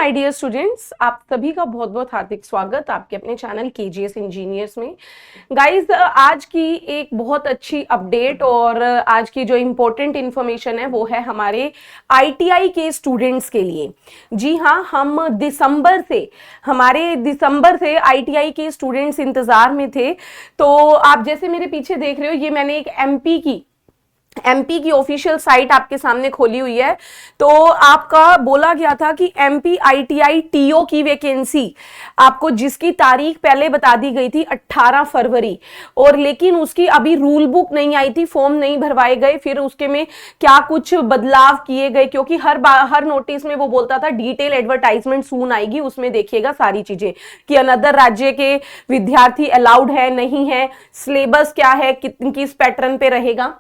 My dear students, आप सभी का बहुत बहुत हार्दिक स्वागत आपके अपने चैनल केजीएस इंजीनियर्स में। गाइस, आज की एक बहुत अच्छी अपडेट और आज की जो इम्पोर्टेंट इन्फॉर्मेशन है वो है हमारे आईटीआई के स्टूडेंट्स के लिए। जी हाँ, हमारे दिसंबर से आईटीआई के स्टूडेंट्स इंतजार में थे। तो आप जैसे मेरे पीछे देख रहे हो, ये मैंने एक एमपी की ऑफिशियल साइट आपके सामने खोली हुई है। तो आपका बोला गया था कि एमपी आईटीआई टीओ की वैकेंसी आपको, जिसकी तारीख पहले बता दी गई थी 18 फरवरी, और लेकिन उसकी अभी रूल बुक नहीं आई थी, फॉर्म नहीं भरवाए गए, फिर उसके में क्या कुछ बदलाव किए गए, क्योंकि हर नोटिस में वो बोलता था डिटेल एडवर्टाइजमेंट सून आएगी, उसमें देखिएगा सारी चीजें कि अनदर राज्य के विद्यार्थी अलाउड है नहीं है, सिलेबस क्या है, किस पैटर्न पे रहेगा।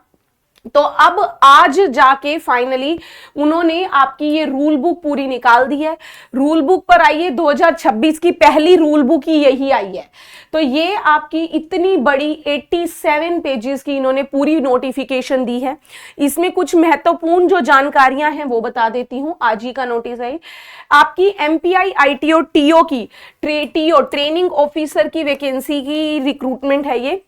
तो अब आज जाके फाइनली उन्होंने आपकी ये रूल बुक पूरी निकाल दी है। रूल बुक पर आई है 2026 की पहली रूल बुक ही यही आई है। तो ये आपकी इतनी बड़ी 87 पेजेस की इन्होंने पूरी नोटिफिकेशन दी है। इसमें कुछ महत्वपूर्ण जो जानकारियां हैं वो बता देती हूं। आज ही का नोटिस है आपकी एमपीआई आईटीओ टीओ की ट्रेनिंग ऑफिसर की वैकेंसी की रिक्रूटमेंट है। ये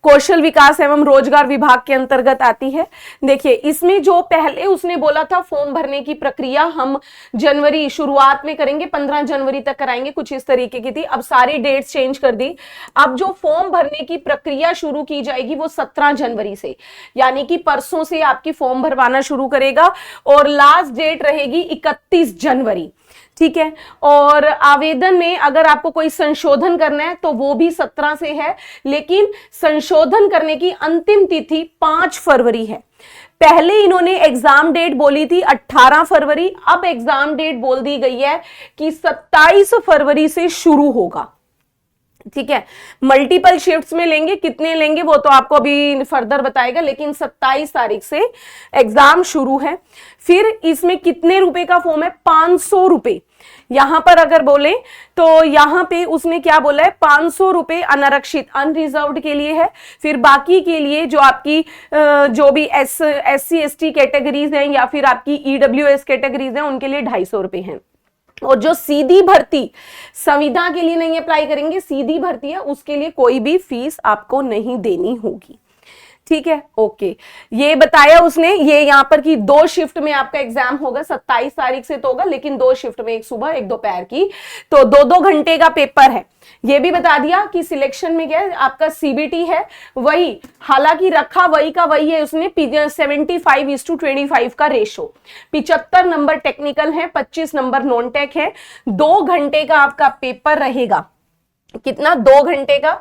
कौशल विकास एवं रोजगार विभाग के अंतर्गत आती है। देखिए, इसमें जो पहले उसने बोला था फॉर्म भरने की प्रक्रिया हम जनवरी शुरुआत में करेंगे, 15 जनवरी तक कराएंगे, कुछ इस तरीके की थी। अब सारी डेट्स चेंज कर दी। अब जो फॉर्म भरने की प्रक्रिया शुरू की जाएगी वो 17 जनवरी से, यानी कि परसों से आपकी फॉर्म भरवाना शुरू करेगा और लास्ट डेट रहेगी 31 जनवरी। ठीक है। और आवेदन में अगर आपको कोई संशोधन करना है तो वो भी 17 से है, लेकिन संशोधन करने की अंतिम तिथि 5 फरवरी है। पहले इन्होंने एग्जाम डेट बोली थी 18 फरवरी, अब एग्जाम डेट बोल दी गई है कि 27 फरवरी से शुरू होगा। ठीक है। मल्टीपल शिफ्ट्स में लेंगे, कितने लेंगे वो तो आपको अभी फर्दर बताएगा, लेकिन 27 तारीख से एग्जाम शुरू है। फिर इसमें कितने रुपए का फॉर्म है? 500 रुपए। यहां पर अगर बोले तो यहां पे उसने क्या बोला है, 500 रुपए अनारक्षित अनरिजर्व्ड के लिए है। फिर बाकी के लिए जो आपकी जो भी एससी एसटी कैटेगरीज हैं या फिर आपकी ईडब्ल्यूएस कैटेगरीज हैं उनके लिए 250 रुपए हैं। और जो सीधी भर्ती संविदा के लिए नहीं अप्लाई करेंगे, सीधी भर्ती है, उसके लिए कोई भी फीस आपको नहीं देनी होगी। ठीक है, ओके। ये बताया उसने। ये यहां पर कि 2 शिफ्ट में आपका एग्जाम होगा, 27 तारीख से तो होगा, लेकिन 2 शिफ्ट में, एक सुबह एक दोपहर की, तो 2-2 घंटे का पेपर है। ये भी बता दिया कि सिलेक्शन में क्या है, आपका सीबीटी है वही, हालांकि रखा वही का वही है उसने, 75:25 का रेशो। 75 नंबर टेक्निकल है, 25 नंबर नॉन टेक है। 2 घंटे का आपका पेपर रहेगा। कितना? 2 घंटे का।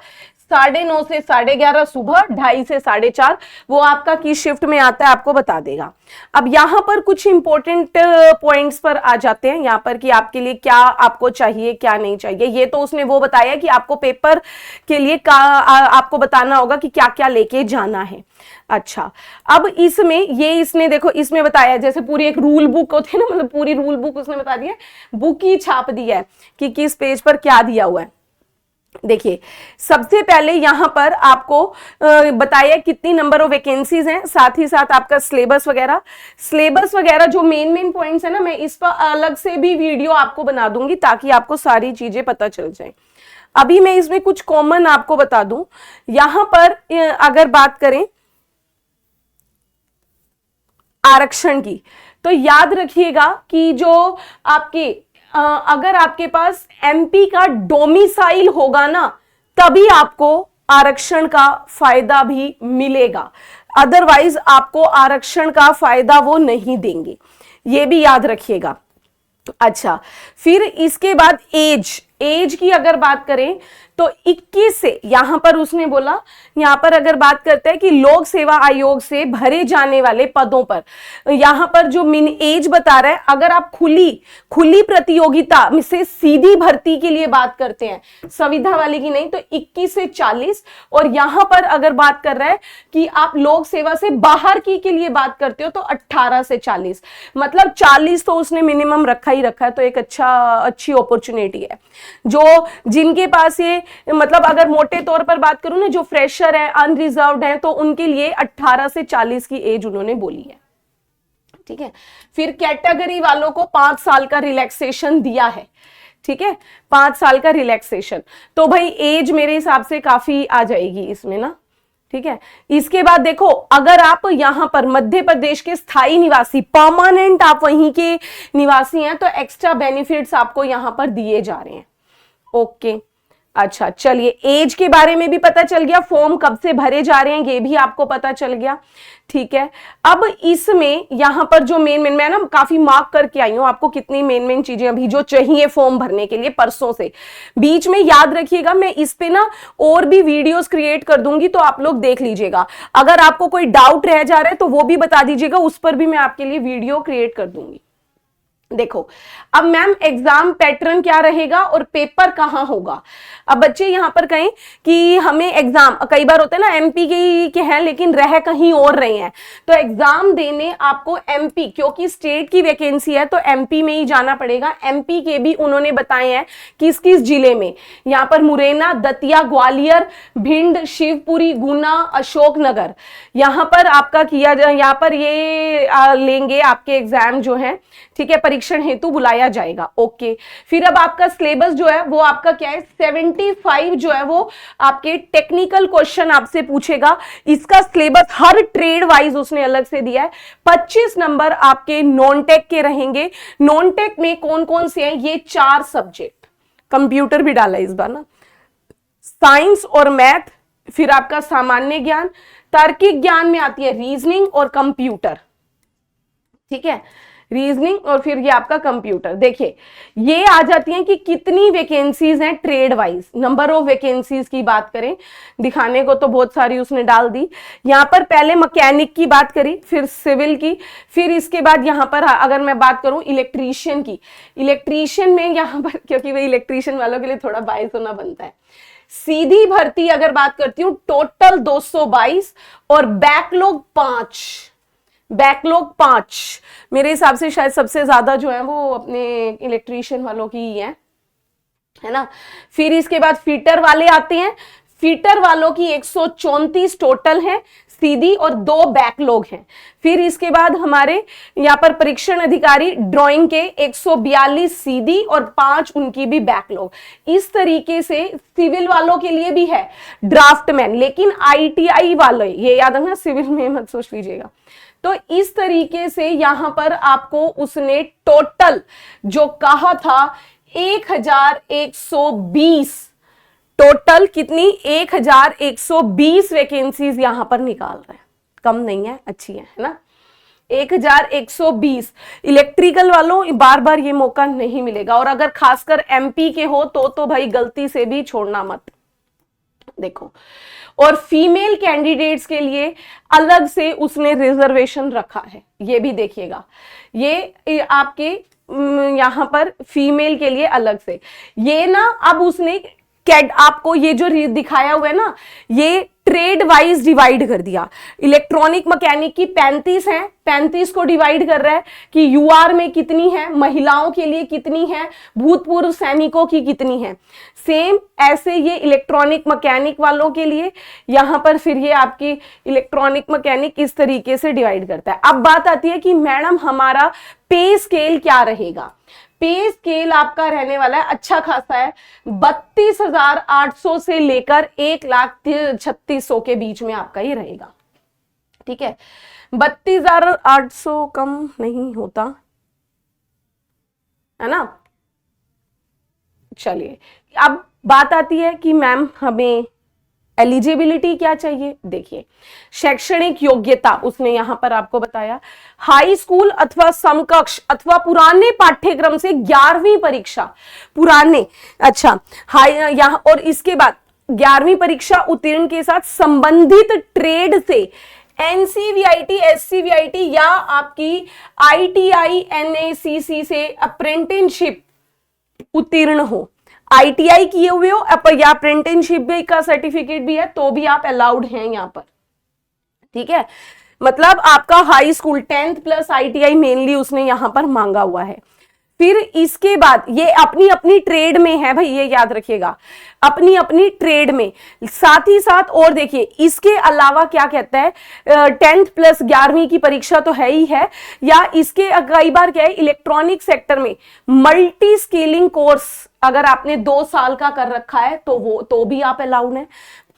9:30 से 11:30 सुबह, 2:30 से 4:30। वो आपका किस शिफ्ट में आता है आपको बता देगा। अब यहां पर कुछ इंपॉर्टेंट पॉइंट्स पर आ जाते हैं, यहां पर कि आपके लिए क्या आपको चाहिए क्या नहीं चाहिए। ये तो उसने वो बताया कि आपको पेपर के लिए आपको बताना होगा कि क्या क्या लेके जाना है। अच्छा, अब इसमें इसने देखो, इसमें बताया जैसे पूरी एक रूल बुक होती है ना, मतलब पूरी रूल बुक उसने बता दी है, बुक ही छाप दी है कि किस पेज पर क्या दिया हुआ है। देखिए, सबसे पहले यहां पर आपको बताया कितनी नंबर ऑफ वैकेंसीज हैं, साथ ही साथ आपका सिलेबस वगैरह जो मेन पॉइंट्स है ना, मैं इस पर अलग से भी वीडियो आपको बना दूंगी ताकि आपको सारी चीजें पता चल जाए। अभी मैं इसमें कुछ कॉमन आपको बता दूं। यहां पर अगर बात करें आरक्षण की, तो याद रखिएगा कि जो आपके अगर आपके पास एमपी का डोमिसाइल होगा ना, तभी आपको आरक्षण का फायदा भी मिलेगा, अदरवाइज आपको आरक्षण का फायदा वो नहीं देंगे, ये भी याद रखिएगा। अच्छा, फिर इसके बाद एज की अगर बात करें तो 21 से, यहां पर उसने बोला, यहां पर अगर बात करते हैं कि लोक सेवा आयोग से भरे जाने वाले पदों पर, यहां पर जो मिन एज बता रहा है, अगर आप खुली प्रतियोगिता में से सीधी भर्ती के लिए बात करते हैं, संविदा वाली की नहीं, तो 21 से 40। और यहां पर अगर बात कर रहा है कि आप लोक सेवा से बाहर की के लिए बात करते हो तो 18 से 40, मतलब 40 तो उसने मिनिमम रखा ही रखा है। तो एक अच्छी अपॉर्चुनिटी है। जो जिनके पास ये, मतलब अगर मोटे तौर पर बात करूं ना, जो फ्रेशर है, अनरिजर्व्ड है, तो उनके लिए 18 से 40 की एज उन्होंने बोली है। ठीक है। फिर कैटेगरी वालों को 5 साल का रिलैक्सेशन दिया है, ठीक है, 5 साल का रिलैक्सेशन। तो भाई एज मेरे हिसाब से काफी आ जाएगी इसमें ना, ठीक है। इसके बाद देखो, अगर आप यहां पर मध्य प्रदेश के स्थायी निवासी, परमानेंट आप वहीं के निवासी हैं, तो एक्स्ट्रा बेनिफिट्स आपको यहां पर दिए जा रहे हैं। ओके, अच्छा चलिए, एज के बारे में भी पता चल गया, फॉर्म कब से भरे जा रहे हैं ये भी आपको पता चल गया, ठीक है। अब इसमें यहां पर जो मेन मैं ना काफी मार्क करके आई हूं आपको कितनी मेन चीजें अभी जो चाहिए फॉर्म भरने के लिए परसों से। बीच में याद रखिएगा, मैं इस पे ना और भी वीडियोस क्रिएट कर दूंगी, तो आप लोग देख लीजिएगा। अगर आपको कोई डाउट रह जा रहा है तो वो भी बता दीजिएगा, उस पर भी मैं आपके लिए वीडियो क्रिएट कर दूंगी। देखो, अब मैम एग्जाम पैटर्न क्या रहेगा और पेपर कहां होगा। अब बच्चे यहां पर कहें कि हमें एग्जाम, कई बार होता है ना एमपी के हैं लेकिन रह कहीं और रहे हैं, तो एग्जाम देने आपको एमपी, क्योंकि स्टेट की वैकेंसी है तो एमपी में ही जाना पड़ेगा। एमपी के भी उन्होंने बताए हैं किस किस जिले में, यहां पर मुरैना, दतिया, ग्वालियर, भिंड, शिवपुरी, गुना, अशोकनगर, यहां पर आपका किया जाए, यहां पर ये लेंगे आपके एग्जाम जो है, ठीक है, परीक्षण हेतु बुलाया जाएगा। ओके, फिर अब आपका सिलेबस जो है वो आपका क्या है, 75 जो है वो आपके टेक्निकल क्वेश्चन आपसे पूछेगा। इसका सिलेबस हर ट्रेड वाइज उसने अलग से दिया है। 25 नंबर आपके नॉन टेक के रहेंगे। नॉन टेक में कौन कौन से हैं, ये 4 सब्जेक्ट, कंप्यूटर भी डाला इस बार ना, साइंस और मैथ, फिर आपका सामान्य ज्ञान, तार्किक ज्ञान में आती है रीजनिंग और कंप्यूटर, ठीक है, रीजनिंग और फिर ये आपका कंप्यूटर। देखिए ये आ जाती हैं कि कितनी वैकेंसीज हैं trade wise, number of vacancies की बात करें, दिखाने को तो बहुत सारी उसने डाल दी। यहां पर पहले मैकेनिक की बात करी, फिर सिविल की, फिर इसके बाद यहां पर अगर मैं बात करूं इलेक्ट्रीशियन की, इलेक्ट्रीशियन में यहां पर, क्योंकि वही इलेक्ट्रीशियन वालों के लिए थोड़ा बायस होना बनता है। सीधी भर्ती अगर बात करती हूं, टोटल 222 और बैकलॉग 5, बैकलॉग 5 मेरे हिसाब से शायद सबसे ज्यादा जो है वो अपने इलेक्ट्रीशियन वालों की ही है ना। फिर इसके बाद फीटर वाले आते हैं, फीटर वालों की 134 टोटल है सीधी और 2 बैकलॉग हैं। फिर इसके बाद हमारे यहाँ पर परीक्षण अधिकारी ड्राइंग के 142 सीधी और 5 उनकी भी बैकलॉग। इस तरीके से सिविल वालों के लिए भी है ड्राफ्टमैन, लेकिन आईटीआई वाले ये याद रखना, सिविल में मत सोच लीजिएगा। तो इस तरीके से यहां पर आपको उसने टोटल जो कहा था 1120, टोटल कितनी 1120 वैकेंसीज यहां पर निकाल रहे हैं, कम नहीं है, अच्छी है ना। 1120 इलेक्ट्रिकल वालों बार बार ये मौका नहीं मिलेगा, और अगर खासकर एमपी के हो तो भाई गलती से भी छोड़ना मत। देखो, और फीमेल कैंडिडेट्स के लिए अलग से उसने रिजर्वेशन रखा है, ये भी देखिएगा, ये आपके यहां पर फीमेल के लिए अलग से, ये ना अब उसने कैड आपको ये जो दिखाया हुआ है ना, ये ट्रेड वाइज डिवाइड कर दिया। इलेक्ट्रॉनिक मैकेनिक की 35 है, 35 को डिवाइड कर रहा है कि यूआर में कितनी है, महिलाओं के लिए कितनी है, भूतपूर्व सैनिकों की कितनी है। सेम ऐसे ये इलेक्ट्रॉनिक मैकेनिक वालों के लिए यहां पर फिर ये आपकी इलेक्ट्रॉनिक मैकेनिक इस तरीके से डिवाइड करता है। अब बात आती है कि मैडम हमारा पे स्केल क्या रहेगा। पे स्केल आपका रहने वाला है अच्छा खासा है, 32,800 से लेकर 1,36,000 के बीच में आपका ही रहेगा, ठीक है। 32,800 कम नहीं होता है ना। चलिए अब बात आती है कि मैम हमें एलिजिबिलिटी क्या चाहिए। देखिए, शैक्षणिक योग्यता उसने यहां पर आपको बताया, हाई स्कूल अथवा समकक्ष अथवा पुराने पाठ्यक्रम से 11वीं परीक्षा, पुराने, अच्छा हाई यहां, और इसके बाद 11वीं परीक्षा उत्तीर्ण के साथ संबंधित ट्रेड से एनसीवीआईटी, एससीवीआईटी या आपकी आईटीआई, एनएसीसी से अप्रेंटिसशिप उत्तीर्ण हो, आईटीआई किए हुए हो या अप्रेंटिसशिप भी का सर्टिफिकेट भी है तो भी आप अलाउड हैं यहां पर, ठीक है। मतलब आपका high school 10th plus ITI mainly उसने यहां पर मांगा हुआ है। फिर इसके बाद ये अपनी अपनी ट्रेड में है भाई, ये याद रखिएगा, अपनी अपनी ट्रेड में। साथ ही साथ और देखिए इसके अलावा क्या कहता है, 10th प्लस 11वीं की परीक्षा तो है ही है, या इसके कई बार क्या है, इलेक्ट्रॉनिक सेक्टर में मल्टी स्किलिंग कोर्स अगर आपने 2 साल का कर रखा है तो वो तो भी आप अलाउड है।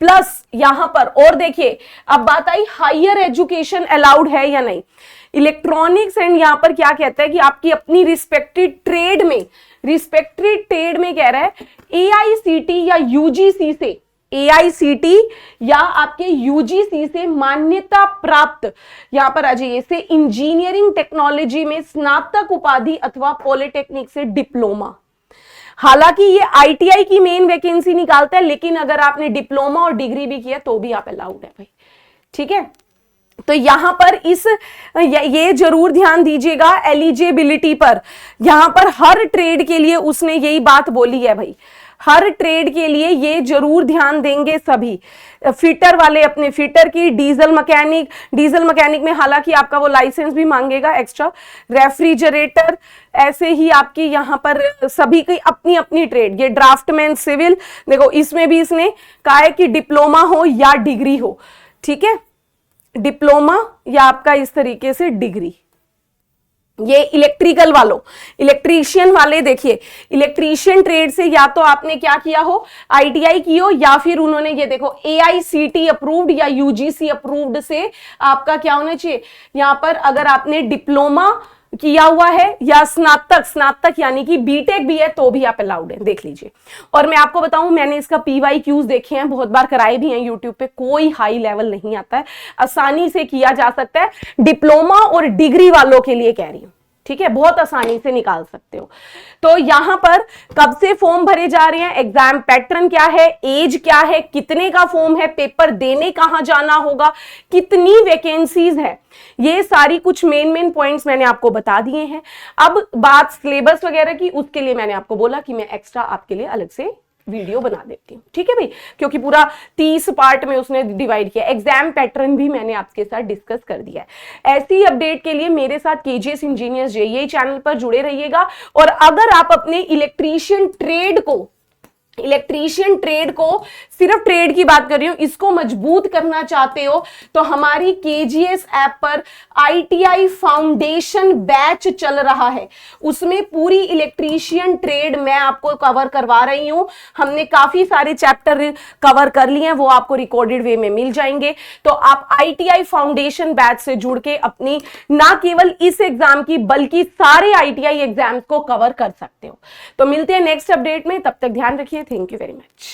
प्लस यहां पर और देखिए, अब बात आई हायर एजुकेशन अलाउड है या नहीं। इलेक्ट्रॉनिक्स एंड यहां पर क्या कहता है कि आपकी अपनी रिस्पेक्टेड ट्रेड में, रिस्पेक्टेड ट्रेड में कह रहा है एआईसीटी या यूजीसी से, एआईसीटी या आपके यूजीसी से मान्यता प्राप्त, यहां पर आ जाइए, से इंजीनियरिंग टेक्नोलॉजी में स्नातक उपाधि अथवा पॉलिटेक्निक से डिप्लोमा। हालांकि ये आईटीआई की मेन वैकेंसी निकालता है, लेकिन अगर आपने डिप्लोमा और डिग्री भी किया तो भी आप अलाउड है भाई, ठीक है। तो यहां पर ये जरूर ध्यान दीजिएगा एलिजिबिलिटी पर, यहां पर हर ट्रेड के लिए उसने यही बात बोली है भाई, हर ट्रेड के लिए ये जरूर ध्यान देंगे सभी। फिटर वाले अपने फिटर की, डीजल मैकेनिक में हालांकि आपका वो लाइसेंस भी मांगेगा एक्स्ट्रा, रेफ्रिजरेटर, ऐसे ही आपकी यहां पर सभी की अपनी अपनी ट्रेड। ये ड्राफ्टमैन सिविल, देखो इसमें भी इसने कहा है कि डिप्लोमा हो या डिग्री हो, ठीक है, डिप्लोमा या आपका इस तरीके से डिग्री। ये इलेक्ट्रिकल वालों, इलेक्ट्रीशियन वाले देखिए, इलेक्ट्रीशियन ट्रेड से या तो आपने क्या किया हो, आईटीआई की हो, या फिर उन्होंने ये देखो एआईसीटी अप्रूव्ड या यूजीसी अप्रूव्ड से आपका क्या होना चाहिए, यहां पर अगर आपने डिप्लोमा किया हुआ है या स्नातक यानी कि बीटेक भी है तो भी आप अलाउड है, देख लीजिए। और मैं आपको बताऊं, मैंने इसका PYQs देखे हैं, बहुत बार कराए भी हैं यूट्यूब पे, कोई हाई लेवल नहीं आता है, आसानी से किया जा सकता है। डिप्लोमा और डिग्री वालों के लिए कह रही हूं, ठीक है, बहुत आसानी से निकाल सकते हो। तो यहां पर कब से फॉर्म भरे जा रहे हैं, एग्जाम पैटर्न क्या है, एज क्या है, कितने का फॉर्म है, पेपर देने कहां जाना होगा, कितनी वैकेंसीज है, ये सारी कुछ मेन पॉइंट्स मैंने आपको बता दिए हैं। अब बात सिलेबस वगैरह की, उसके लिए मैंने आपको बोला कि मैं एक्स्ट्रा आपके लिए अलग से वीडियो बना देती हूँ, ठीक है भाई, क्योंकि पूरा 30 पार्ट में उसने डिवाइड किया। एग्जाम पैटर्न भी मैंने आपके साथ डिस्कस कर दिया है। ऐसी अपडेट के लिए मेरे साथ केजीएस इंजीनियर्स जेईई चैनल पर जुड़े रहिएगा। और अगर आप अपने इलेक्ट्रीशियन ट्रेड को सिर्फ ट्रेड की बात कर रही हूं, इसको मजबूत करना चाहते हो तो हमारी केजीएस ऐप पर आईटीआई फाउंडेशन बैच चल रहा है, उसमें पूरी इलेक्ट्रीशियन ट्रेड मैं आपको कवर करवा रही हूं। हमने काफी सारे चैप्टर कवर कर लिए हैं, वो आपको रिकॉर्डेड वे में मिल जाएंगे। तो आप आईटीआई फाउंडेशन बैच से जुड़ के अपनी ना केवल इस एग्जाम की बल्कि सारे आईटीआई एग्जाम्स को कवर कर सकते हो। तो मिलते हैं नेक्स्ट अपडेट में, तब तक ध्यान रखिए। Thank you very much.